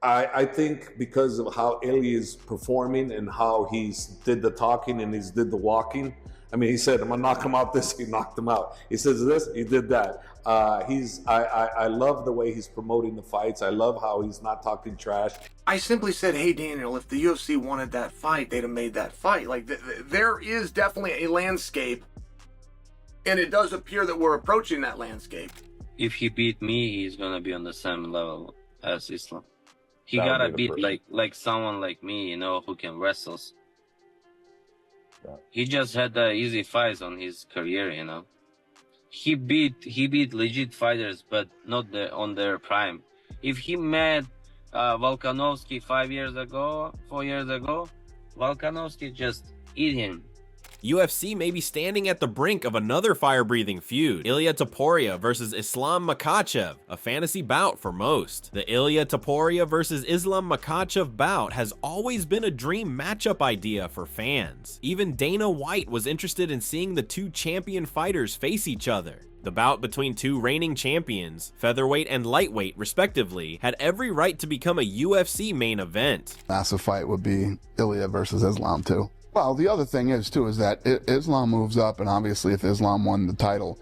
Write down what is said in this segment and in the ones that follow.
I think because of how Ilia is performing and how he's did the talking and he's did the walking. I mean, he said, "I'm gonna knock him out." This, he knocked him out. He says this, he did that. I love the way he's promoting the fights. I love how he's not talking trash. I simply said, "Hey, Daniel, if the UFC wanted that fight, they'd have made that fight." Like, there is definitely a landscape, and it does appear that we're approaching that landscape. If he beat me, he's gonna be on the same level as Islam. He That would gotta be the beat person. like someone like me, who can wrestle. Yeah. He just had easy fights on his career. He beat legit fighters, but not on their prime. If he met Volkanovski 4 years ago, Volkanovski just eat him. UFC may be standing at the brink of another fire-breathing feud. Ilia Topuria versus Islam Makhachev, a fantasy bout for most. The Ilia Topuria versus Islam Makhachev bout has always been a dream matchup idea for fans. Even Dana White was interested in seeing the two champion fighters face each other. The bout between two reigning champions, featherweight and lightweight respectively, had every right to become a UFC main event. Massive fight would be Ilia versus Islam too. Well, the other thing is that Islam moves up, and obviously if Islam won the title,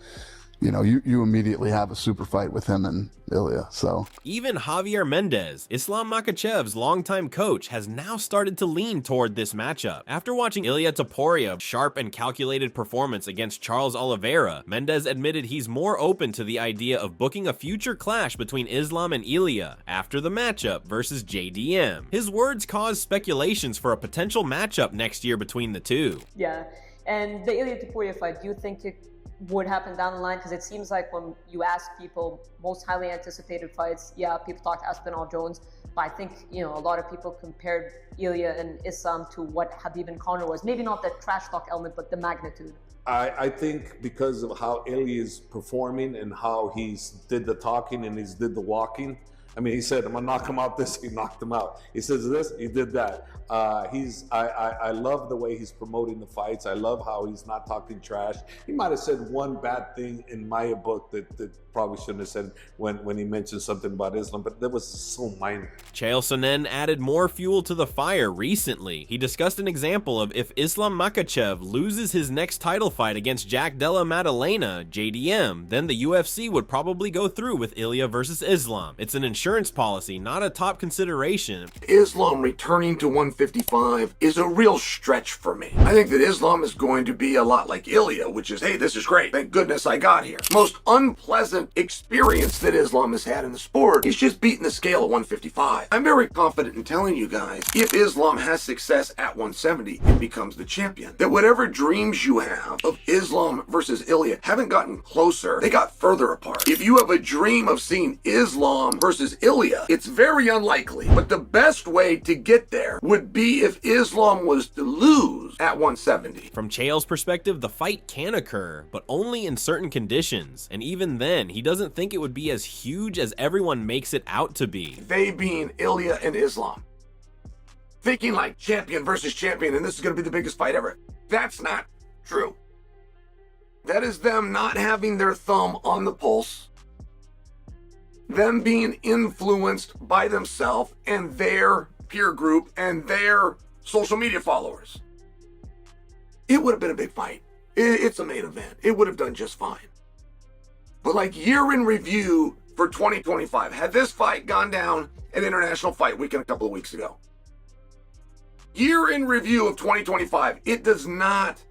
you immediately have a super fight with him and Ilia, so. Even Javier Mendez, Islam Makhachev's longtime coach, has now started to lean toward this matchup. After watching Ilia Topuria's sharp and calculated performance against Charles Oliveira, Mendez admitted he's more open to the idea of booking a future clash between Islam and Ilia after the matchup versus JDM. His words caused speculations for a potential matchup next year between the two. Yeah, and the Ilia Topuria fight, do you think it would happen down the line? Because it seems like when you ask people most highly anticipated fights, yeah, people talk Aspinall Jones, but I think a lot of people compared Ilia and Islam to what Habib and Conor was. Maybe not the trash talk element, but the magnitude. I think because of how Ilia is performing and how he's did the talking and he's did the walking. I mean, he said, "I'm gonna knock him out." This, he knocked him out. He says this, he did that. I love the way he's promoting the fights. I love how he's not talking trash. He might have said one bad thing in my book that probably shouldn't have said when he mentioned something about Islam, but that was so minor. Chael Sonnen added more fuel to the fire recently. He discussed an example of if Islam Makhachev loses his next title fight against Jack Della Maddalena, JDM, then the UFC would probably go through with Ilia versus Islam. It's an insurance policy, not a top consideration. Islam returning to 155 is a real stretch for me. I think that Islam is going to be a lot like Ilia, which is, hey, this is great. Thank goodness I got here. Most unpleasant experience that Islam has had in the sport is just beating the scale at 155. I'm very confident in telling you guys, if Islam has success at 170 and becomes the champion, that whatever dreams you have of Islam versus Ilia haven't gotten closer, they got further apart. If you have a dream of seeing Islam versus Ilia, it's very unlikely, but the best way to get there would be if Islam was to lose at 170. From Chael's perspective, the fight can occur, but only in certain conditions, and even then, he doesn't think it would be as huge as everyone makes it out to be. They being Ilia and Islam. Thinking like champion versus champion, and this is going to be the biggest fight ever. That's not true. That is them not having their thumb on the pulse. Them being influenced by themselves and their peer group and their social media followers. It would have been a big fight. It's a main event. It would have done just fine. But like year in review for 2025, had this fight gone down at International Fight Weekend a couple of weeks ago, year in review of 2025, it does not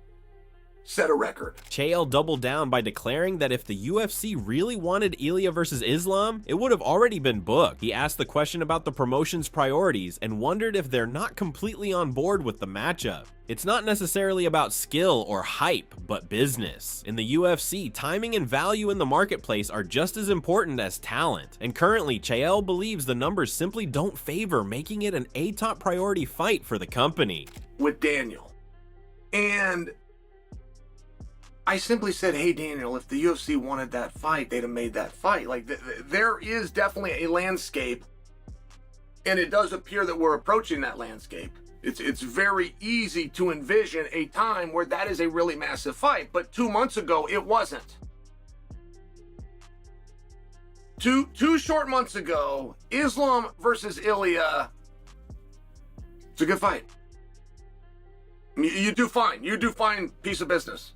set a record. Chael doubled down by declaring that if the UFC really wanted Ilia versus Islam, it would have already been booked. He asked the question about the promotion's priorities and wondered if they're not completely on board with the matchup. It's not necessarily about skill or hype, but business. In the UFC, timing and value in the marketplace are just as important as talent. And currently, Chael believes the numbers simply don't favor making it an A-top priority fight for the company. With Daniel. And I simply said, hey, Daniel, if the UFC wanted that fight, they'd have made that fight. Like, there is definitely a landscape, and it does appear that we're approaching that landscape. It's very easy to envision a time where that is a really massive fight, but 2 months ago, it wasn't. two short months ago, Islam versus Ilia. It's a good fight. You do fine. You do fine piece of business.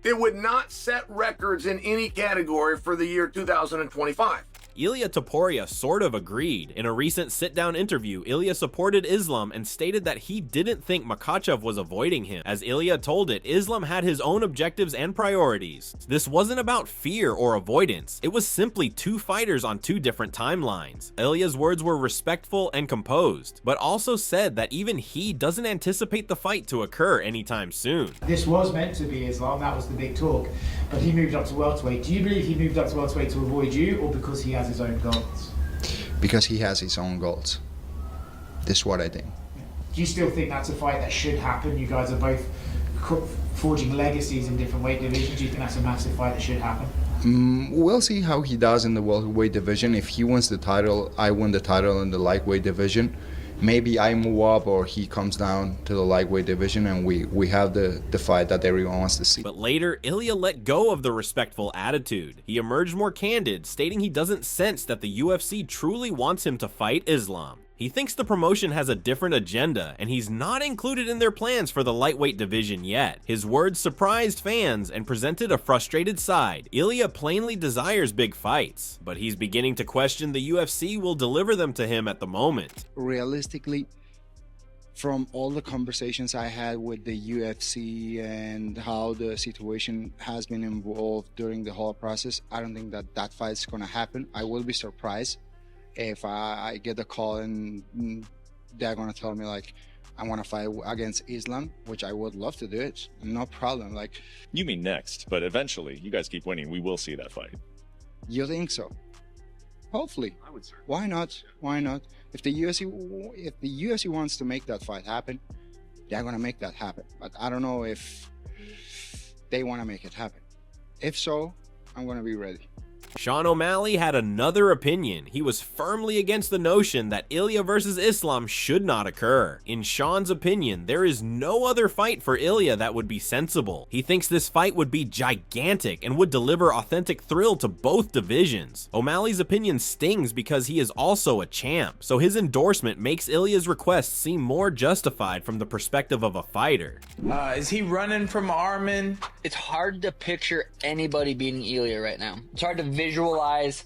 It would not set records in any category for the year 2025. Ilia Topuria sort of agreed. In a recent sit-down interview, Ilia supported Islam and stated that he didn't think Makhachev was avoiding him. As Ilia told it, Islam had his own objectives and priorities. This wasn't about fear or avoidance. It was simply two fighters on two different timelines. Ilia's words were respectful and composed, but also said that even he doesn't anticipate the fight to occur anytime soon. This was meant to be Islam, that was the big talk, but he moved up to welterweight. Do you believe he moved up to welterweight to avoid you, or because he has his own goals? Because he has his own goals. This is what I think. Do you still think that's a fight that should happen? You guys are both forging legacies in different weight divisions. Do you think that's a massive fight that should happen? We'll see how he does in the welterweight division. If he wins the title, I win the title in the lightweight division. Maybe I move up or he comes down to the lightweight division and we have the fight that everyone wants to see. But later, Ilia let go of the respectful attitude. He emerged more candid, stating he doesn't sense that the UFC truly wants him to fight Islam. He thinks the promotion has a different agenda, and he's not included in their plans for the lightweight division yet. His words surprised fans and presented a frustrated side. Ilia plainly desires big fights, but he's beginning to question the UFC will deliver them to him at the moment. Realistically, from all the conversations I had with the UFC and how the situation has been involved during the whole process, I don't think that that fight's gonna happen. I will be surprised if I get a call and they're gonna tell me like I want to fight against Islam, which I would love to do it, no problem. Like, you mean next, but eventually you guys keep winning, we will see that fight. You think so? Hopefully. I would say. Why not? Why not? If the UFC wants to make that fight happen, they're gonna make that happen. But I don't know if they want to make it happen. If so, I'm gonna be ready. Sean O'Malley had another opinion. He was firmly against the notion that Ilia versus Islam should not occur. In Sean's opinion, there is no other fight for Ilia that would be sensible. He thinks this fight would be gigantic and would deliver authentic thrill to both divisions. O'Malley's opinion stings because he is also a champ, so his endorsement makes Ilia's request seem more justified from the perspective of a fighter. Is he running from Arman? It's hard to picture anybody beating Ilia right now. It's hard to visualize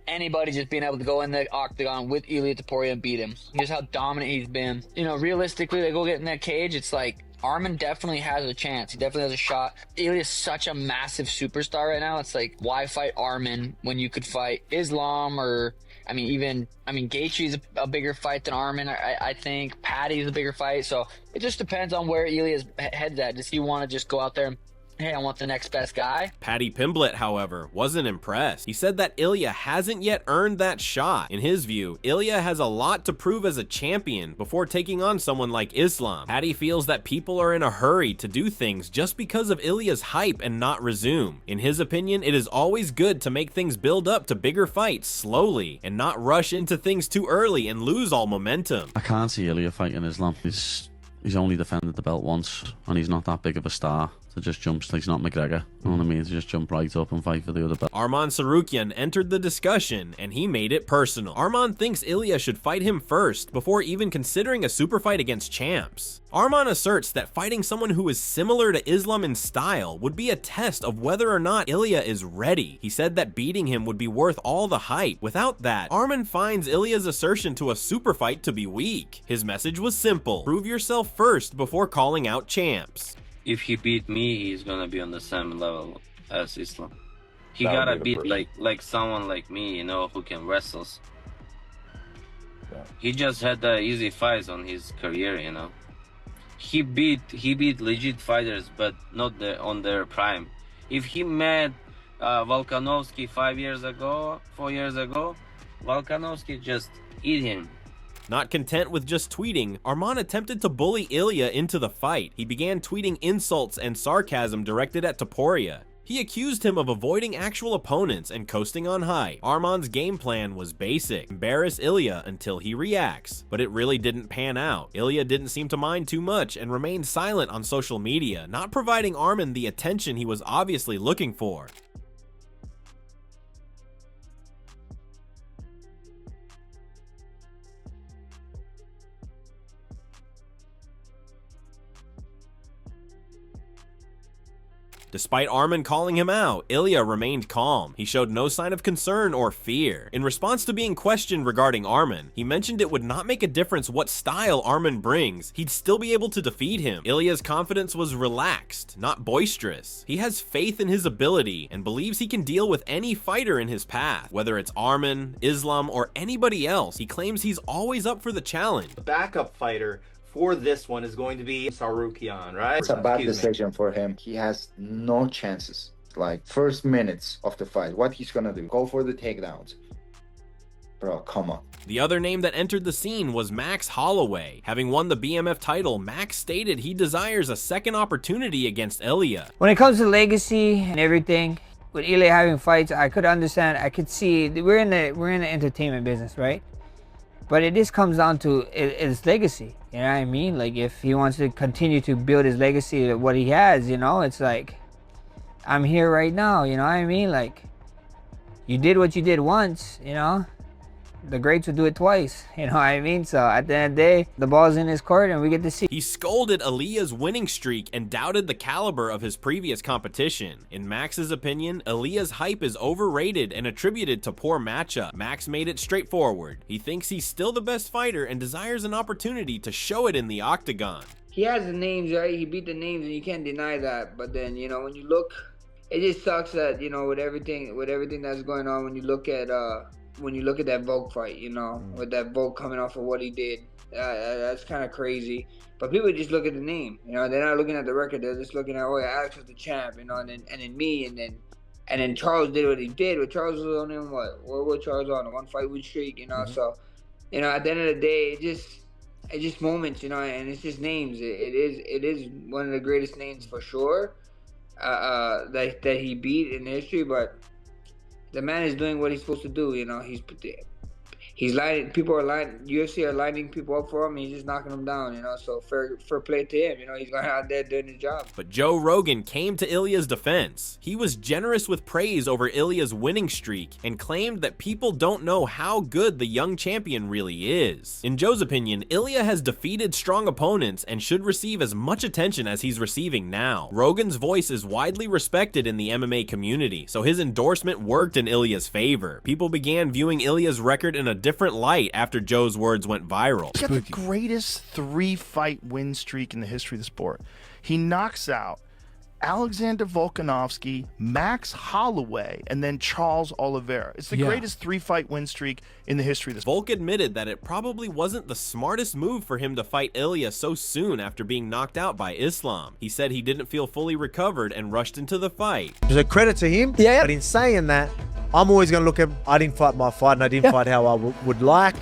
anybody just being able to go in the octagon with Ilia Topuria and beat him. Just how dominant he's been. You know, realistically, they go get in that cage, it's like Arman definitely has a chance. He definitely has a shot. Ilia's such a massive superstar right now. It's like, why fight Arman when you could fight Islam or, Gaethje's a bigger fight than Arman, I think. Patty's a bigger fight. So it just depends on where Ilia's head's at. Does he want to just go out there and, hey, I want the next best guy? Paddy Pimblett, however, wasn't impressed. He said that Ilia hasn't yet earned that shot. In his view, Ilia has a lot to prove as a champion before taking on someone like Islam. Paddy feels that people are in a hurry to do things just because of Ilia's hype and not resume. In his opinion, it is always good to make things build up to bigger fights slowly and not rush into things too early and lose all momentum. I can't see Ilia fighting Islam. He's only defended the belt once, and he's not that big of a star to just jump. He's not McGregor, you know what I mean? To just jump right up and fight for the other belt. Arman Tsarukyan entered the discussion, and he made it personal. Arman thinks Ilia should fight him first before even considering a super fight against champs. Arman asserts that fighting someone who is similar to Islam in style would be a test of whether or not Ilia is ready. He said that beating him would be worth all the hype. Without that, Arman finds Ilia's assertion to a super fight to be weak. His message was simple: prove yourself first before calling out champs. If he beat me, he's gonna be on the same level as Islam. He That would gotta be the beat like someone like me, you know, who can wrestle. Yeah. He just had easy fights on his career, you know. He beat legit fighters, but not on their prime. If he met Volkanovski 4 years ago, Volkanovski just eat him. Not content with just tweeting, Arman attempted to bully Ilia into the fight. He began tweeting insults and sarcasm directed at Topuria. He accused him of avoiding actual opponents and coasting on height. Arman's game plan was basic: embarrass Ilia until he reacts. But it really didn't pan out. Ilia didn't seem to mind too much and remained silent on social media, not providing Arman the attention he was obviously looking for. Despite Arman calling him out, Ilia remained calm. He showed no sign of concern or fear. In response to being questioned regarding Arman, he mentioned it would not make a difference what style Arman brings, he'd still be able to defeat him. Ilia's confidence was relaxed, not boisterous. He has faith in his ability and believes he can deal with any fighter in his path. Whether it's Arman, Islam, or anybody else, he claims he's always up for the challenge. The backup fighter for this one is going to be Tsarukyan, right? It's a bad decision for him. He has no chances. Like, first minutes of the fight, what he's gonna do? Go for the takedowns. Bro, come on. The other name that entered the scene was Max Holloway. Having won the BMF title, Max stated he desires a second opportunity against Ilia. When it comes to legacy and everything, with Ilia having fights, I could understand, I could see, we're in the entertainment business, right? But it just comes down to his legacy, you know what I mean? Like, if he wants to continue to build his legacy of what he has, you know, it's like, I'm here right now, you know what I mean? Like, you did what you did once, you know? The greats would do it twice, you know what I mean? So at the end of the day, the ball's in his court and we get to see. He scolded Ilia's winning streak and doubted the caliber of his previous competition. In Max's opinion, Ilia's hype is overrated and attributed to poor matchup. Max made it straightforward. He thinks he's still the best fighter and desires an opportunity to show it in the octagon. He has the names, right? He beat the names and you can't deny that. But then, you know, when you look, it just sucks that, you know, with everything that's going on, when you look at that Volk fight, you know, with that Volk coming off of what he did, that's kind of crazy. But people just look at the name, you know, they're not looking at the record. They're just looking at, oh yeah, Alex was the champ, you know, and then me, and then Charles did what he did. But Charles was on him, what was Charles on? A 1-fight win streak, you know. So, you know, at the end of the day, it's just moments, you know, and it's just names. It is one of the greatest names for sure that he beat in history, but the man is doing what he's supposed to do, you know. He's lining, UFC are lining people up for him, and he's just knocking them down, you know. So fair play to him, you know. He's going out there doing his job. But Joe Rogan came to Ilia's defense. He was generous with praise over Ilia's winning streak and claimed that people don't know how good the young champion really is. In Joe's opinion, Ilia has defeated strong opponents and should receive as much attention as he's receiving now. Rogan's voice is widely respected in the MMA community, so his endorsement worked in Ilia's favor. People began viewing Ilia's record in a different light after Joe's words went viral. He's got the greatest 3-fight win streak in the history of the sport. He knocks out Alexander Volkanovski, Max Holloway, and then Charles Oliveira. It's the greatest 3-fight win streak in the history of the sport. Volk admitted that it probably wasn't the smartest move for him to fight Ilia so soon after being knocked out by Islam. He said he didn't feel fully recovered and rushed into the fight. There's a credit to him, but in saying that, I'm always going to look at, I didn't fight my fight and I didn't fight how I would like.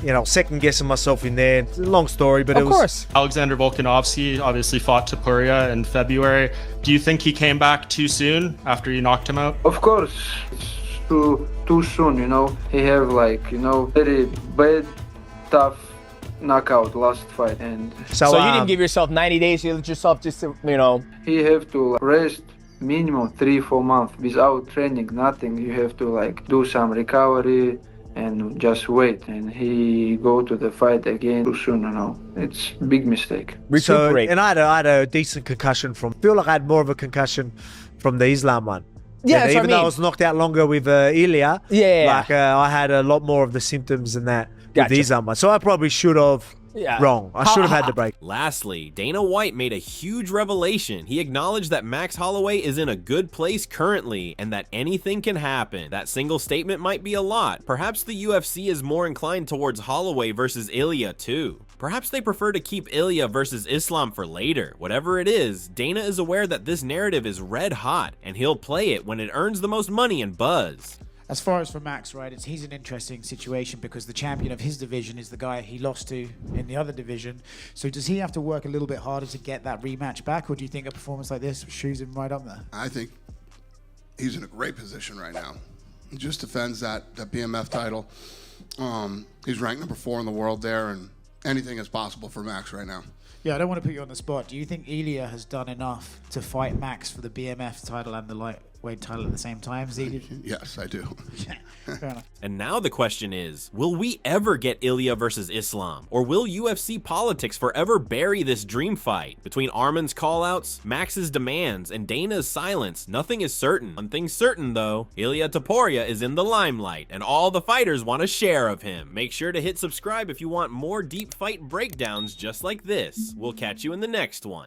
You know, second guessing myself in there. It's a long story, but it was... Of course. Alexander Volkanovski obviously fought Topuria in February. Do you think he came back too soon after you knocked him out? Of course. It's too soon, you know. He have like, you know, very bad, tough knockout last fight. And so you didn't give yourself 90 days, you let yourself just, you know... He have to rest minimum 3-4 months without training, nothing. You have to like do some recovery and just wait, and he go to the fight again too soon, you know. It's a big mistake. So, and I had a decent concussion from, I feel like I had more of a concussion from the Islam one. Yeah, even though I was knocked out longer with Ilia, I had a lot more of the symptoms than that with the Islam one. So I probably should have wrong. I should have had the break. Lastly, Dana White made a huge revelation. He acknowledged that Max Holloway is in a good place currently and that anything can happen. That single statement might be a lot. Perhaps the UFC is more inclined towards Holloway versus Ilia too. Perhaps they prefer to keep Ilia versus Islam for later. Whatever it is, Dana is aware that this narrative is red hot and he'll play it when it earns the most money and buzz. As far as for Max, right, he's an interesting situation because the champion of his division is the guy he lost to in the other division. So does he have to work a little bit harder to get that rematch back, or do you think a performance like this shoes him right up there? I think he's in a great position right now. He just defends that BMF title. He's ranked number 4 in the world there, and anything is possible for Max right now. Yeah, I don't want to put you on the spot. Do you think Ilia has done enough to fight Max for the BMF title and the light welterweight title at the same time as he did. Yes, I do. Fair enough. And now the question is, will we ever get Ilia versus Islam? Or will UFC politics forever bury this dream fight? Between Arman's callouts, Max's demands, and Dana's silence, nothing is certain. One thing's certain though, Ilia Topuria is in the limelight, and all the fighters want a share of him. Make sure to hit subscribe if you want more deep fight breakdowns just like this. We'll catch you in the next one.